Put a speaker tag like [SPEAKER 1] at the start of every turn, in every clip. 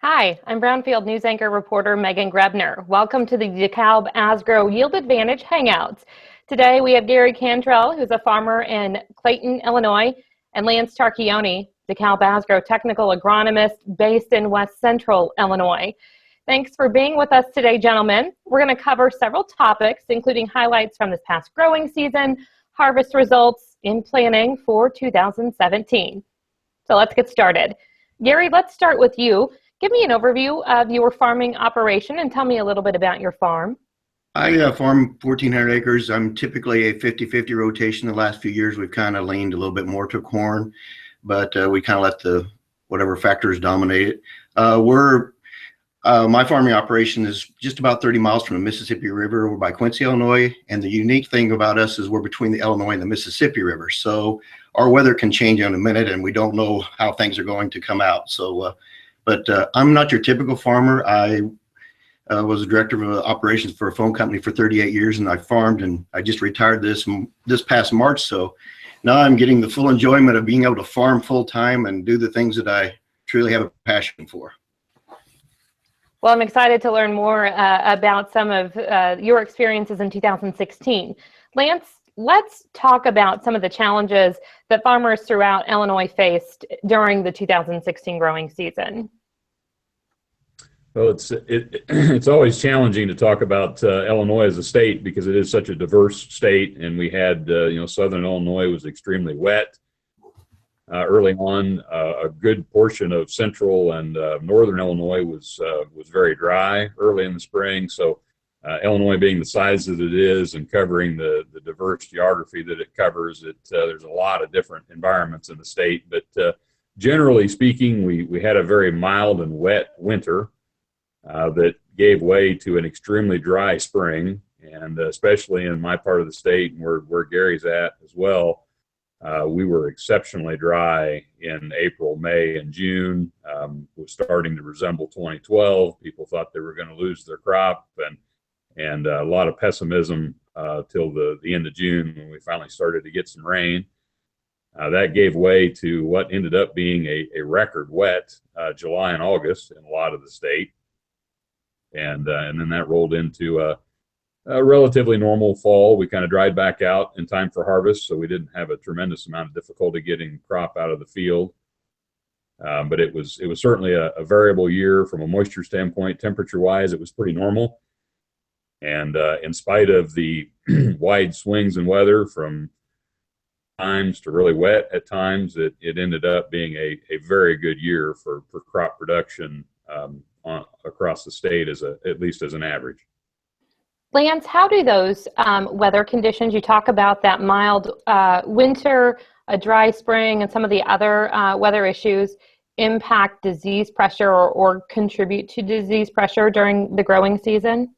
[SPEAKER 1] Hi, I'm Brownfield news anchor reporter Megan Grebner. Welcome to the DEKALB Asgrow Yield Advantage Hangouts. Today we have Gary Cantrell, who's a farmer in Clayton, Illinois, and Lance Tarchioni, DEKALB Asgrow technical agronomist based in West Central Illinois. Thanks for being with us today, gentlemen. We're going to cover several topics, including highlights from this past growing season, harvest results, in planning for 2017. So let's get started. Gary, let's start with you. Give me an overview of your farming operation and tell me a little bit about your farm.
[SPEAKER 2] I farm 1,400 acres. I'm typically a 50-50 rotation. The last few years, we've kind of leaned a little bit more to corn, but we kind of let the whatever factors dominate it. My farming operation is just about 30 miles from the Mississippi River. We're by Quincy, Illinois, and the unique thing about us is we're between the Illinois and the Mississippi River. So our weather can change in a minute, and we don't know how things are going to come out. So. But I'm not your typical farmer. I was a director of operations for a phone company for 38 years, and I farmed, and I just retired this past March. So now I'm getting the full enjoyment of being able to farm full time and do the things that I truly have a passion for.
[SPEAKER 1] Well, I'm excited to learn more about some of your experiences in 2016. Lance, let's talk about some of the challenges that farmers throughout Illinois faced during the 2016 growing season.
[SPEAKER 3] Well, it's always challenging to talk about Illinois as a state because it is such a diverse state, and we had Southern Illinois was extremely wet early on. A good portion of Central and Northern Illinois was very dry early in the spring. So Illinois being the size that it is and covering the diverse geography that it covers, there's a lot of different environments in the state. But generally speaking, we had a very mild and wet winter that gave way to an extremely dry spring, and especially in my part of the state and where Gary's at as well, we were exceptionally dry in April, May, and June. Was starting to resemble 2012. People thought they were going to lose their crop, and a lot of pessimism till the end of June when we finally started to get some rain. That gave way to what ended up being a record wet July and August in a lot of the state. And then that rolled into a relatively normal fall. We kind of dried back out in time for harvest, so we didn't have a tremendous amount of difficulty getting crop out of the field. But it was certainly a variable year from a moisture standpoint. Temperature-wise, it was pretty normal. And in spite of the wide swings in weather from times to really wet at times, it ended up being a very good year for crop production across the state at least as an average.
[SPEAKER 1] Lance, how do those weather conditions, you talk about that mild winter, a dry spring, and some of the other weather issues impact disease pressure or contribute to disease pressure during the growing season?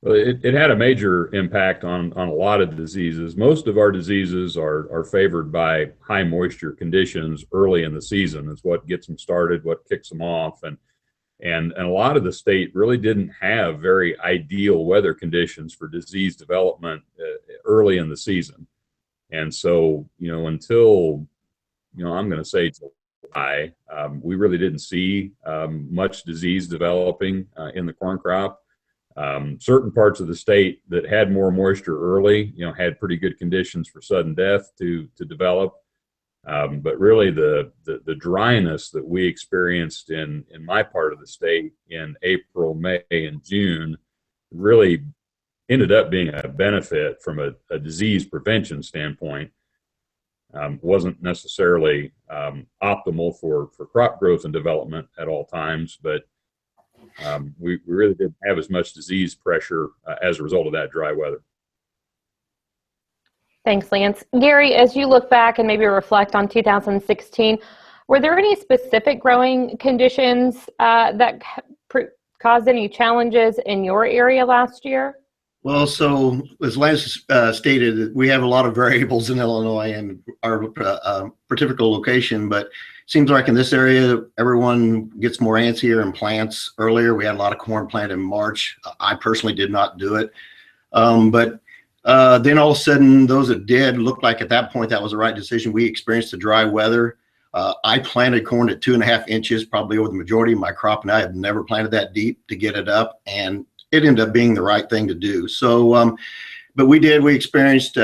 [SPEAKER 3] Well, it had a major impact on a lot of diseases. Most of our diseases are favored by high moisture conditions early in the season. It's what gets them started, what kicks them off. And a lot of the state really didn't have very ideal weather conditions for disease development early in the season. And so, until, I'm going to say July, we really didn't see much disease developing in the corn crop. Certain parts of the state that had more moisture early, had pretty good conditions for sudden death to develop. But really the dryness that we experienced in my part of the state in April, May, and June really ended up being a benefit from a disease prevention standpoint. Wasn't necessarily optimal for crop growth and development at all times, but we really didn't have as much disease pressure as a result of that dry weather.
[SPEAKER 1] Thanks, Lance. Gary, as you look back and maybe reflect on 2016, were there any specific growing conditions that caused any challenges in your area last year?
[SPEAKER 2] Well, so as Lance stated, we have a lot of variables in Illinois and our particular location, but it seems like in this area, everyone gets more antsier and plants earlier. We had a lot of corn planted in March. I personally did not do it. But then all of a sudden, those that did looked like at that point that was the right decision. We experienced the dry weather. I planted corn at 2.5 inches, probably over the majority of my crop, and I have never planted that deep to get it up, and it ended up being the right thing to do. So, but we experienced,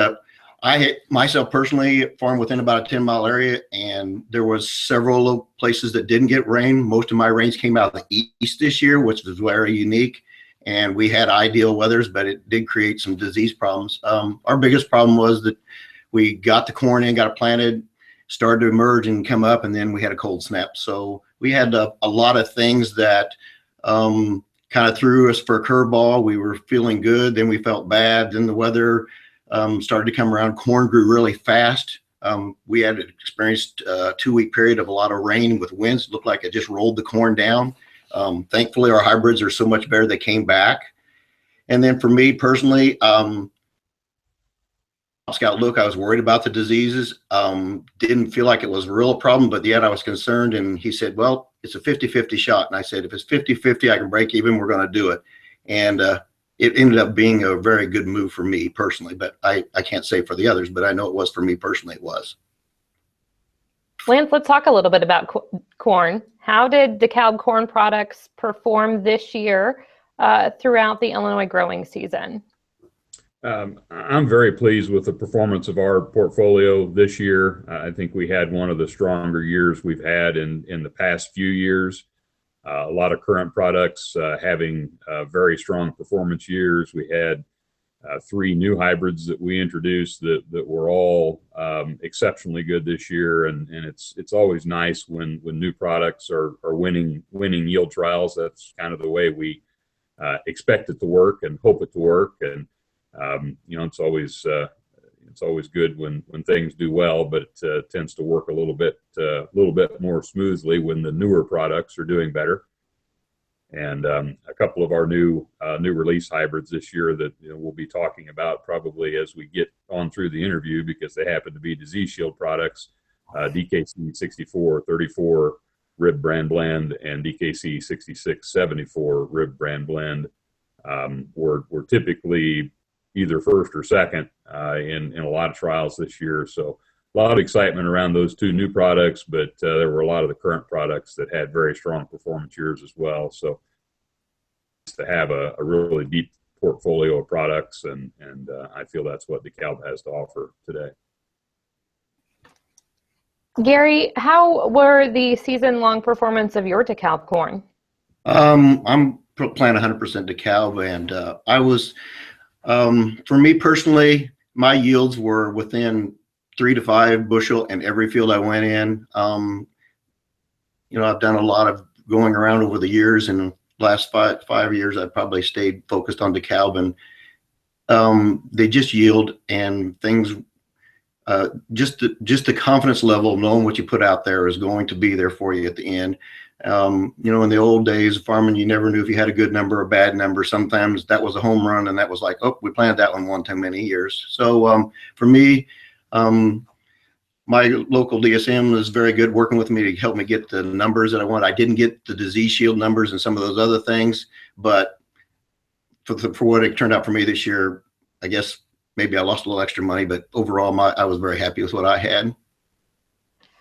[SPEAKER 2] I myself personally farmed within about a 10-mile area, and there was several places that didn't get rain. Most of my rains came out of the east this year, which was very unique. And we had ideal weathers, but it did create some disease problems. Our biggest problem was that we got the corn in, got it planted, started to emerge and come up, and then we had a cold snap. So we had a lot of things that kind of threw us for a curveball. We were feeling good, then we felt bad. Then the weather started to come around. Corn grew really fast. We had experienced a 2-week period of a lot of rain with winds. It looked like it just rolled the corn down. Thankfully, our hybrids are so much better, they came back. And then for me personally, Scout look, I was worried about the diseases. Didn't feel like it was a real problem, but yet I was concerned. And he said, well, it's a 50-50 shot. And I said, if it's 50-50, I can break even, we're going to do it. And it ended up being a very good move for me personally, but I can't say for the others, but I know it was for me personally, it was.
[SPEAKER 1] Lance, let's talk a little bit about corn. How did DEKALB corn products perform this year throughout the Illinois growing season?
[SPEAKER 3] I'm very pleased with the performance of our portfolio this year. I think we had one of the stronger years we've had in the past few years. A lot of current products having very strong performance years. We had 3 new hybrids that we introduced that were all exceptionally good this year, and it's always nice when new products are winning yield trials. That's kind of the way we expect it to work and hope it to work. And it's always good when things do well, but it tends to work a little bit more smoothly when the newer products are doing better. And a couple of our new release hybrids this year that we'll be talking about probably as we get on through the interview, because they happen to be disease shield products, DKC 6434 rib brand blend and DKC 6674 rib brand blend were typically either first or second in a lot of trials this year. So a lot of excitement around those 2 new products, but there were a lot of the current products that had very strong performance years as well. So to have a really deep portfolio of products, and I feel that's what DEKALB has to offer today.
[SPEAKER 1] Gary, how were the season-long performance of your DEKALB corn?
[SPEAKER 2] I'm planting 100% DEKALB, and I was, for me personally, my yields were within 3 to 5 bushel in every field I went in. I've done a lot of going around over the years, and the last five years I've probably stayed focused on DEKALB, and they just yield and things. Just the confidence level of knowing what you put out there is going to be there for you at the end. In the old days of farming, you never knew if you had a good number or a bad number. Sometimes that was a home run, and that was like, oh, we planted that one too many years. So for me, my local DSM is very good working with me to help me get the numbers that I want. I didn't get the disease shield numbers and some of those other things, but for what it turned out for me this year, I guess maybe I lost a little extra money, but overall, I was very happy with what I had.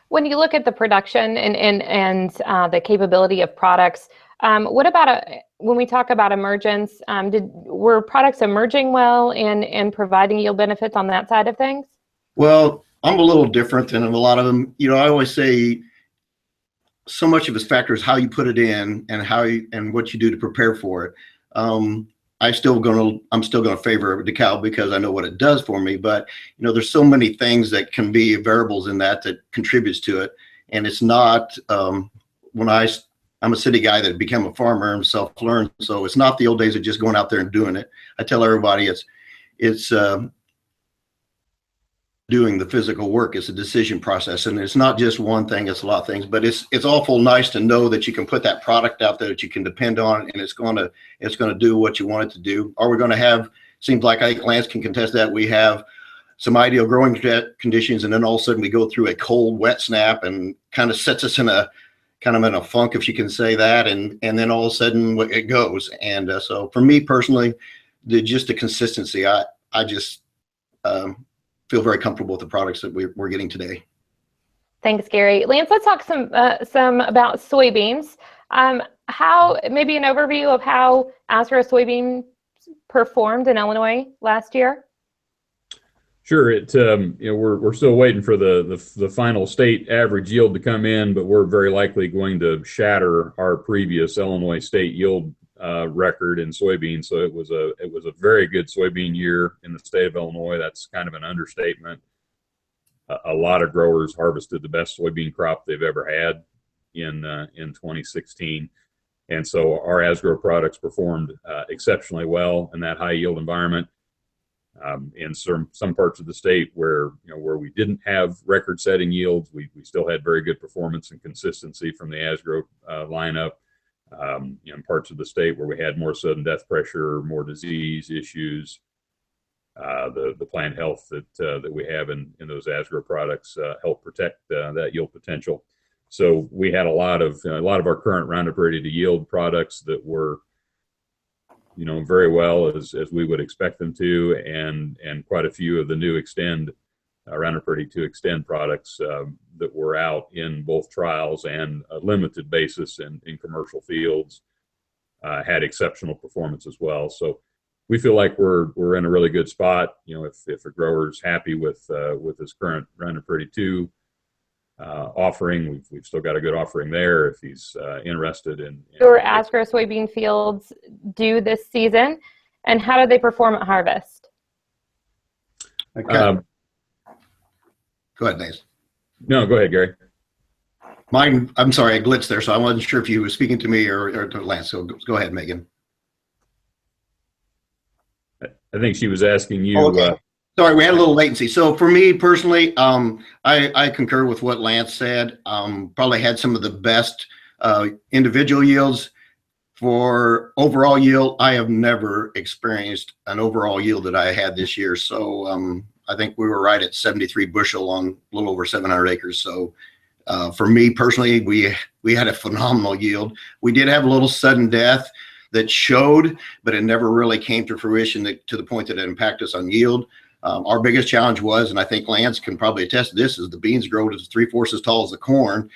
[SPEAKER 1] When you look at the production and the capability of products, what about when we talk about emergence? Were products emerging well and providing yield benefits on that side of things? Well,
[SPEAKER 2] I'm a little different than a lot of them. I always say so much of this factor is how you put it in and what you do to prepare for it. I'm still gonna favor DEKALB because I know what it does for me. But there's so many things that can be variables in that contributes to it, and it's not. I'm a city guy that became a farmer and self-learned, so it's not the old days of just going out there and doing it. I tell everybody it's doing the physical work. It's a decision process, and it's not just one thing, it's a lot of things, but it's awful nice to know that you can put that product out there that you can depend on, and it's going to do what you want it to do. Are we going to have, seems like, I think Lance can contest that, we have some ideal growing conditions, and then all of a sudden we go through a cold wet snap and kind of sets us in a funk, if you can say that, and then all of a sudden it goes. And so for me personally, just the consistency, I just feel very comfortable with the products that we're getting today.
[SPEAKER 1] Thanks, Gary. Lance, let's talk some about soybeans. How maybe an overview of how Asgrow soybean performed in Illinois last year?
[SPEAKER 3] Sure. We're still waiting for the final state average yield to come in, but we're very likely going to shatter our previous Illinois state yield record in soybeans. So it was a very good soybean year in the state of Illinois. That's kind of an understatement. A lot of growers harvested the best soybean crop they've ever had in 2016, and so our Asgrow products performed exceptionally well in that high yield environment. In some parts of the state where we didn't have record-setting yields, we still had very good performance and consistency from the Asgrow lineup. In parts of the state where we had more sudden death pressure, more disease issues, the plant health that we have in those Asgrow products help protect that yield potential. So we had a lot of our current Roundup Ready to Yield products that were very well as we would expect them to, and quite a few of the new Extend Roundup Ready to Extend products that were out in both trials and a limited basis in commercial fields had exceptional performance as well. So we feel like we're in a really good spot. If a grower's happy with his current Roundup Ready 2 offering, we've still got a good offering there. If he's interested in
[SPEAKER 1] your Asgrow soybean fields do this season, and how did they perform at harvest?
[SPEAKER 2] Okay. Go ahead, Nate.
[SPEAKER 3] No, go ahead, Gary.
[SPEAKER 2] Mine, I'm sorry, I glitched there, so I wasn't sure if you were speaking to me or to Lance. So go ahead, Megan.
[SPEAKER 3] I think she was asking you.
[SPEAKER 2] Okay. Sorry, we had a little latency. So for me personally, I concur with what Lance said. Probably had some of the best individual yields. For overall yield, I have never experienced an overall yield that I had this year. So I think we were right at 73 bushel on a little over 700 acres. So for me personally, we had a phenomenal yield. We did have a little sudden death that showed, but it never really came to fruition to the point that it impacted us on yield. Our biggest challenge was, and I think Lance can probably attest to this, is the beans grow to 3/4 as tall as the corn.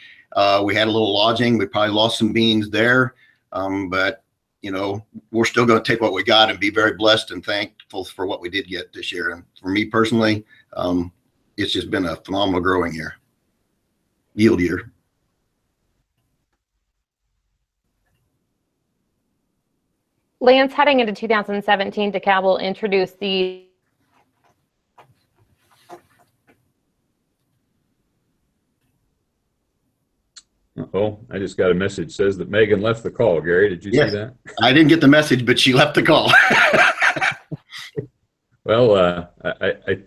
[SPEAKER 2] We had a little lodging. We probably lost some beans there, but we're still going to take what we got and be very blessed and thankful for what we did get this year. And for me personally, it's just been a phenomenal growing year, yield year.
[SPEAKER 1] Lance, heading into 2017, DEKALB will introduce the
[SPEAKER 3] Oh, I just got a message that says that Megan left the call. Gary, did you see that?
[SPEAKER 2] I didn't get the message, but she left the call.
[SPEAKER 3] Well, I